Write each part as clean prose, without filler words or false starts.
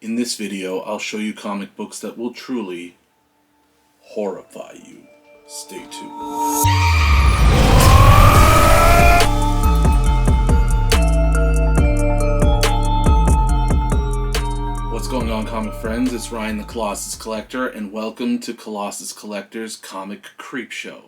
In this video, I'll show you comic books that will truly horrify you. Stay tuned. What's going on, comic friends? It's Ryan the Colossus Collector, and welcome to Colossus Collector's Comic Creepshow.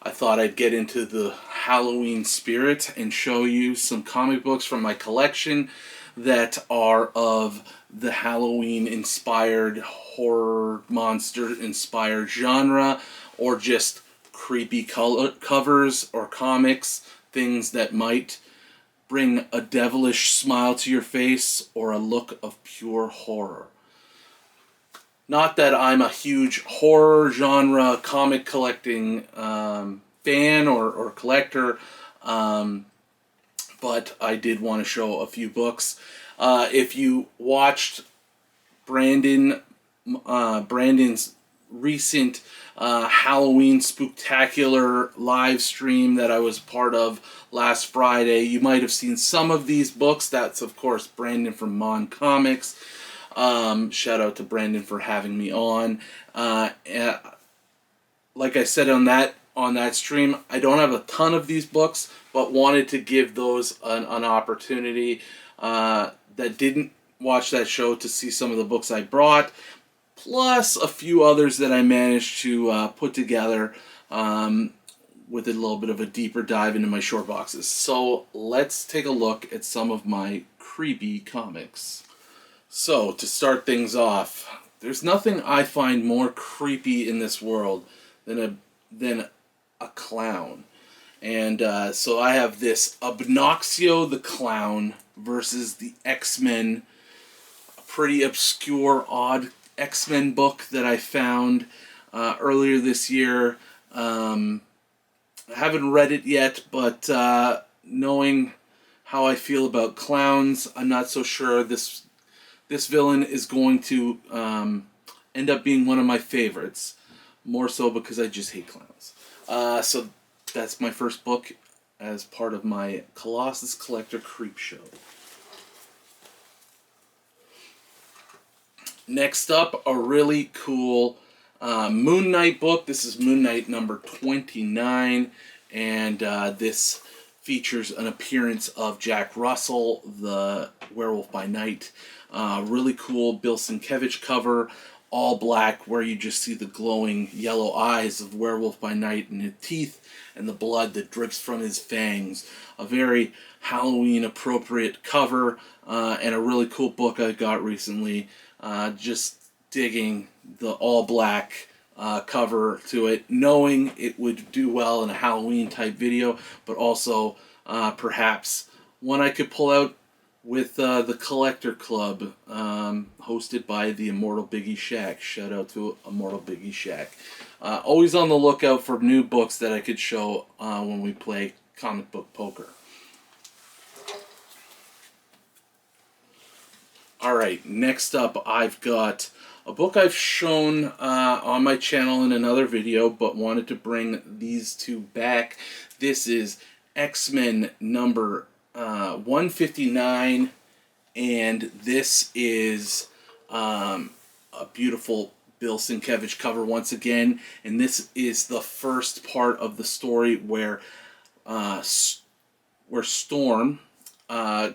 I thought I'd get into the Halloween spirit and show you some comic books from my collection that are of the Halloween-inspired, horror, monster-inspired genre, or just creepy covers or comics, things that might bring a devilish smile to your face or a look of pure horror. Not that I'm a huge horror genre comic collecting fan or collector, but I did want to show a few books. If you watched Brandon's recent Halloween Spooktacular live stream that I was part of last Friday, you might have seen some of these books. That's, of course, Brandon from Mon Comics. Shout out to Brandon for having me on. Like I said on that stream, I don't have a ton of these books, but wanted to give those an opportunity that didn't watch that show to see some of the books I brought, plus a few others that I managed to put together with a little bit of a deeper dive into my short boxes. So let's take a look at some of my creepy comics. So to start things off, there's nothing I find more creepy in this world than a clown. And so I have this Obnoxio the Clown versus the X-Men, a pretty obscure, odd X-Men book that I found earlier this year. I haven't read it yet, but knowing how I feel about clowns, I'm not so sure this villain is going to end up being one of my favorites. More so because I just hate clowns. So that's my first book as part of my Colossus Collector Creepshow. Next up, a really cool Moon Knight book. This is Moon Knight number 29, and this features an appearance of Jack Russell, the Werewolf by Night. Really cool Bill Sienkiewicz cover, all black, where you just see the glowing yellow eyes of Werewolf by Night and his teeth and the blood that drips from his fangs. A very Halloween appropriate cover and a really cool book I got recently. Just digging the all black cover to it, knowing it would do well in a Halloween type video, but also perhaps one I could pull out with the Collector Club, hosted by the Immortal Biggie Shack. Shout out to Immortal Biggie Shack. Always on the lookout for new books that I could show when we play comic book poker. Alright, next up I've got a book I've shown on my channel in another video, but wanted to bring these two back. This is X-Men number 159, and this is a beautiful Bill Sienkiewicz cover once again, and this is the first part of the story where Storm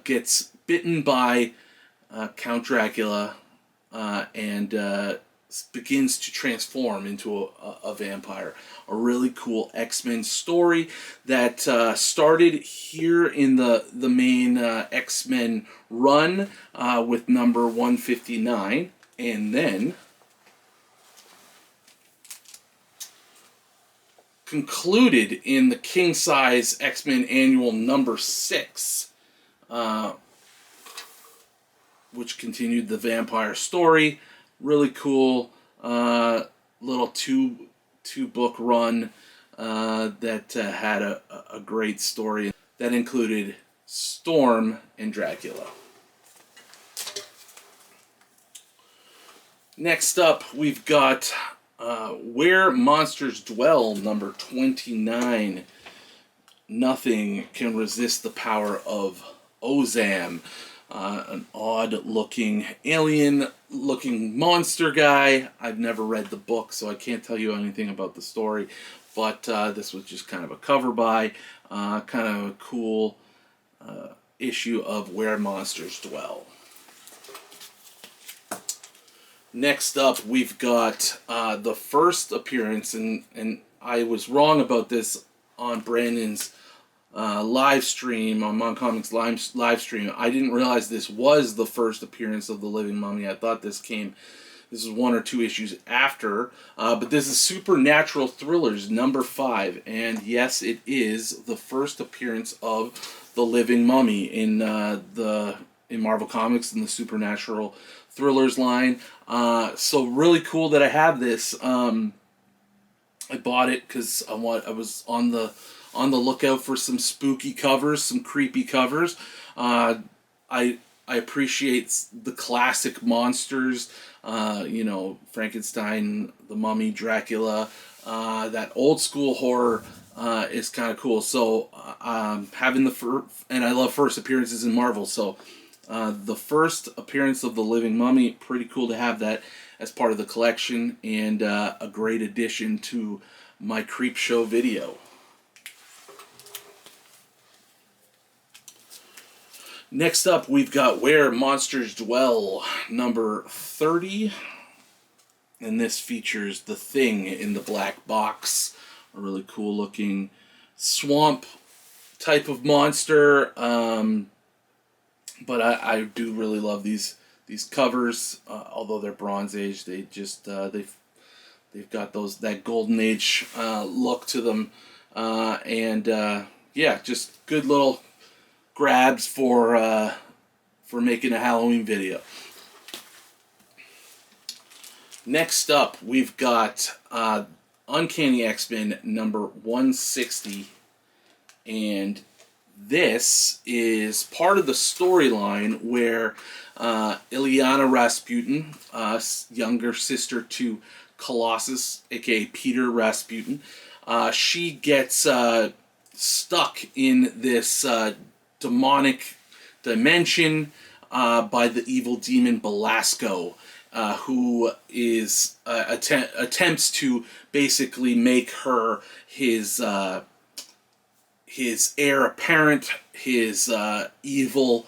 gets bitten by Count Dracula and begins to transform into a vampire. A really cool X-Men story that started here in the main X-Men run with number 159, and then concluded in the king-size XMen Annual number 6, which continued the vampire story. Really cool little two-book run that had a great story that included Storm and Dracula. Next up, we've got Where Monsters Dwell, number 29. Nothing can resist the power of Ozam. an odd-looking, alien-looking monster guy. I've never read the book, so I can't tell you anything about the story, but this was just kind of a cover by, kind of a cool issue of Where Monsters Dwell. Next up, we've got the first appearance, and I was wrong about this on Brandon's live stream, on Mon Comics live stream. I didn't realize this was the first appearance of the Living Mummy. I thought this is one or two issues after, but this is Supernatural Thrillers number 5, and yes, it is the first appearance of the Living Mummy in Marvel Comics in the Supernatural Thrillers line. So really cool that I have this. I bought it because I was on the lookout for some spooky covers, some creepy covers. I appreciate the classic monsters, Frankenstein, the Mummy, Dracula. That old school horror is kind of cool. So having and I love first appearances in Marvel. So the first appearance of the Living Mummy, pretty cool to have that as part of the collection, and a great addition to my Creepshow video. Next up, we've got Where Monsters Dwell, number 30. And this features the Thing in the black box. A really cool looking swamp type of monster. But I do really love these covers. Although they're Bronze Age, they just they've got that Golden Age look to them. Yeah, just good little grabs for making a Halloween video. Next up, we've got Uncanny XMen number 160, and this is part of the storyline where Illyana Rasputin, younger sister to Colossus, aka Peter Rasputin, she gets stuck in this demonic dimension by the evil demon Belasco, who is attempts to basically make her his heir apparent, his evil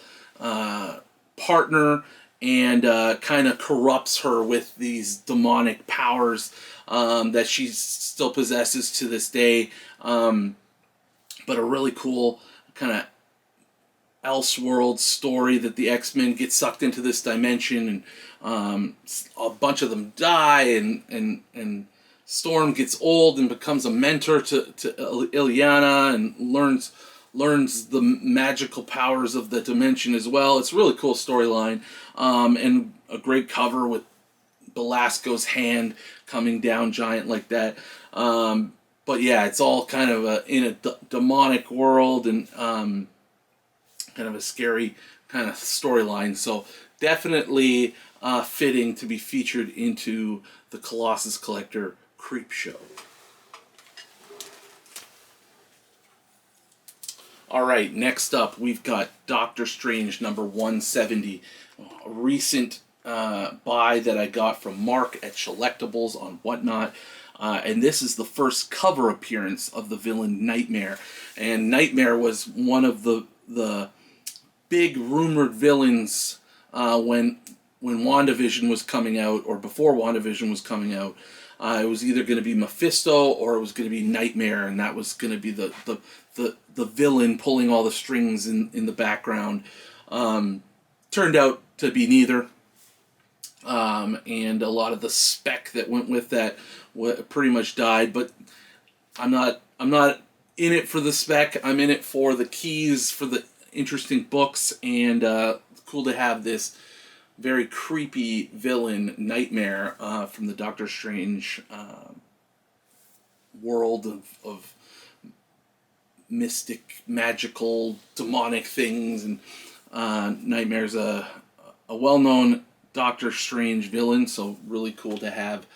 partner, and kind of corrupts her with these demonic powers that she still possesses to this day. But a really cool kind of Elseworld story that the X-Men get sucked into this dimension, and a bunch of them die, and Storm gets old and becomes a mentor to Illyana and learns the magical powers of the dimension as well. It's a really cool storyline, and a great cover with Belasco's hand coming down giant like that. But yeah, it's all kind of in a demonic world, and kind of a scary kind of storyline. So definitely fitting to be featured into the Colossus Collector Creepshow. Alright, next up we've got Doctor Strange number 170. A recent buy that I got from Mark at Selectables on Whatnot. And this is the first cover appearance of the villain Nightmare. And Nightmare was one of the big rumored villains when WandaVision was coming out, or before WandaVision was coming out. It was either going to be Mephisto or it was going to be Nightmare, and that was going to be the villain pulling all the strings in the background. Turned out to be neither. And a lot of the spec that went with that pretty much died, but I'm not in it for the spec. I'm in it for the keys, for the interesting books, and cool to have this very creepy villain, Nightmare, from the Doctor Strange world of mystic, magical, demonic things, and Nightmare's a well-known Doctor Strange villain, so really cool to have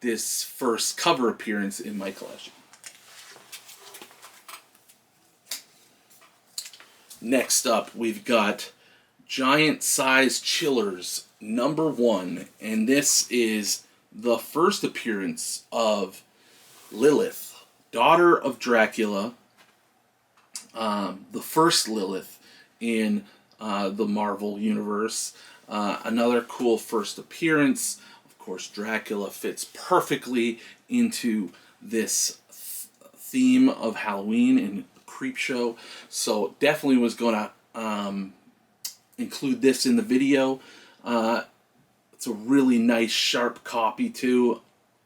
this first cover appearance in my collection. Next up, we've got Giant Size Chillers #1, and this is the first appearance of Lilith, daughter of Dracula, the first Lilith in the Marvel Universe. Another cool first appearance. Of course, Dracula fits perfectly into this theme of Halloween and Creepshow, so definitely was going to include this in the video. It's a really nice, sharp copy too.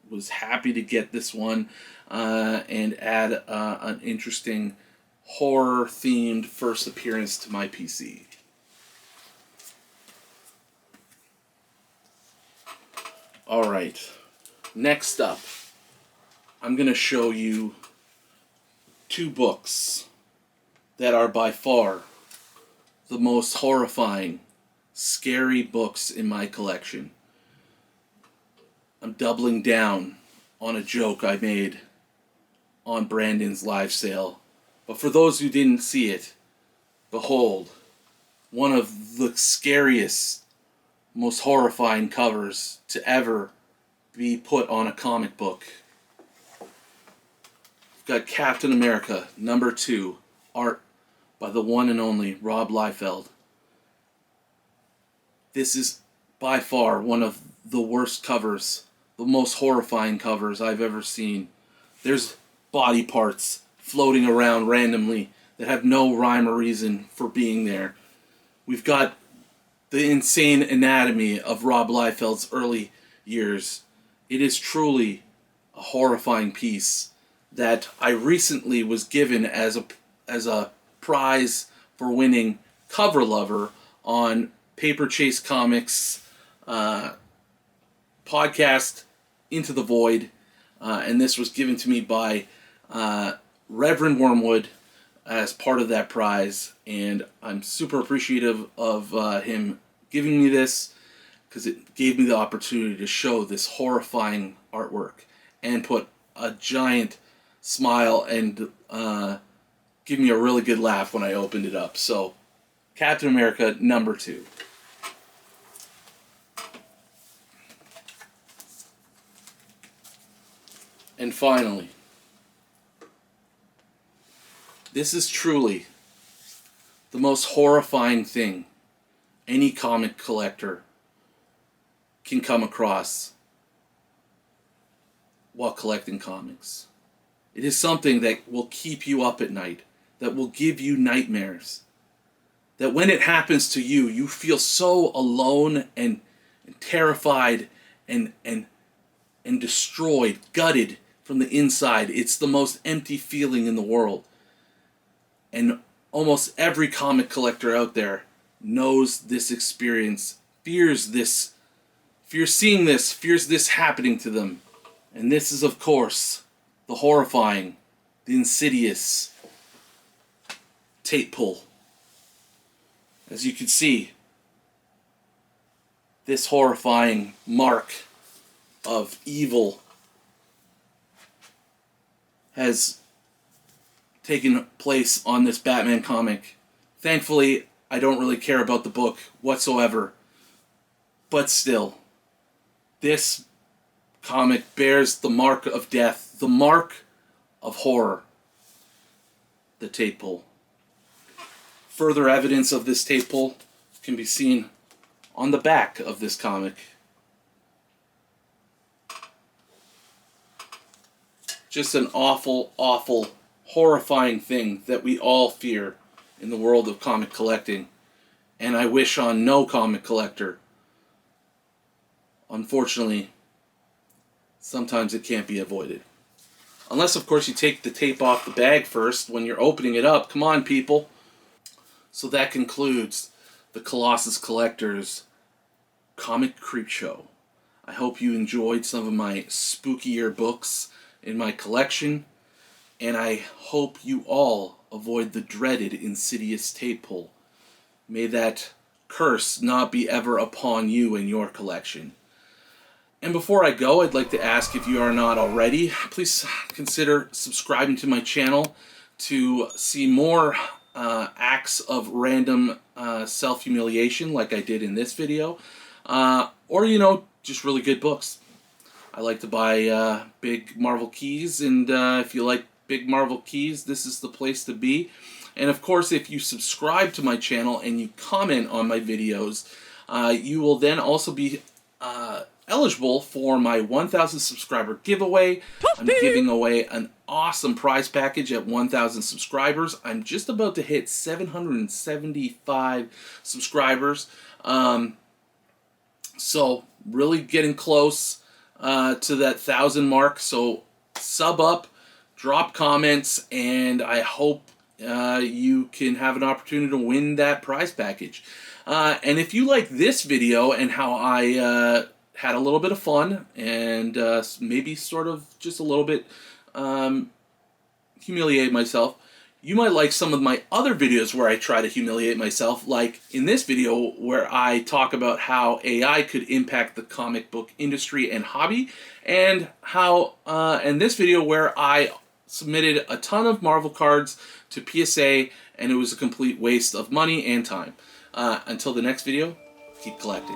Was happy to get this one and add an interesting horror-themed first appearance to my PC. Alright, next up, I'm going to show you 2 books that are by far the most horrifying, scary books in my collection. I'm doubling down on a joke I made on Brandon's live sale. But for those who didn't see it, behold, one of the scariest, most horrifying covers to ever be put on a comic book. We've got Captain America #2, art by the one and only Rob Liefeld. This is by far one of the worst covers, the most horrifying covers I've ever seen. There's body parts floating around randomly that have no rhyme or reason for being there. We've got the insane anatomy of Rob Liefeld's early years. It is truly a horrifying piece that I recently was given as a prize for winning Cover Lover on Paper Chase Comics podcast Into the Void, and this was given to me by Reverend Wormwood as part of that prize, and I'm super appreciative of him giving me this because it gave me the opportunity to show this horrifying artwork and put a giant smile and give me a really good laugh when I opened it up. So, Captain America #2. And finally, this is truly the most horrifying thing any comic collector can come across while collecting comics. It is something that will keep you up at night, that will give you nightmares, that when it happens to you, you feel so alone and terrified and destroyed, gutted from the inside. It's the most empty feeling in the world. And almost every comic collector out there knows this experience, fears seeing this, fears this happening to them. And this is, of course, the horrifying, the insidious tape pull. As you can see, this horrifying mark of evil has taken place on this Batman comic. Thankfully, I don't really care about the book whatsoever, but still, this comic bears the mark of death, the mark of horror, the tape pull. Further evidence of this tape pull can be seen on the back of this comic. Just an awful, awful, horrifying thing that we all fear in the world of comic collecting, and I wish on no comic collector. Unfortunately, sometimes it can't be avoided. Unless, of course, you take the tape off the bag first when you're opening it up. Come on, people. So that concludes the Colossus Collector's Comic Creepshow. I hope you enjoyed some of my spookier books in my collection, and I hope you all avoid the dreaded Insidious Tap Pull. May that curse not be ever upon you and your collection. And before I go, I'd like to ask, if you are not already, please consider subscribing to my channel to see more acts of random self-humiliation like I did in this video, or, you know, just really good books. I like to buy big Marvel keys, and if you like big Marvel keys, this is the place to be. And of course, if you subscribe to my channel and you comment on my videos, you will then also be eligible for my 1,000 subscriber giveaway. I'm giving away an awesome prize package at 1,000 subscribers. I'm just about to hit 775 subscribers. So really getting close to that 1,000 mark. So sub up, drop comments, and I hope you can have an opportunity to win that prize package. And if you like this video and how I had a little bit of fun and maybe sort of just a little bit humiliate myself, you might like some of my other videos where I try to humiliate myself, like in this video where I talk about how AI could impact the comic book industry and hobby, and how in this video where I submitted a ton of Marvel cards to PSA and it was a complete waste of money and time. Until the next video, keep collecting.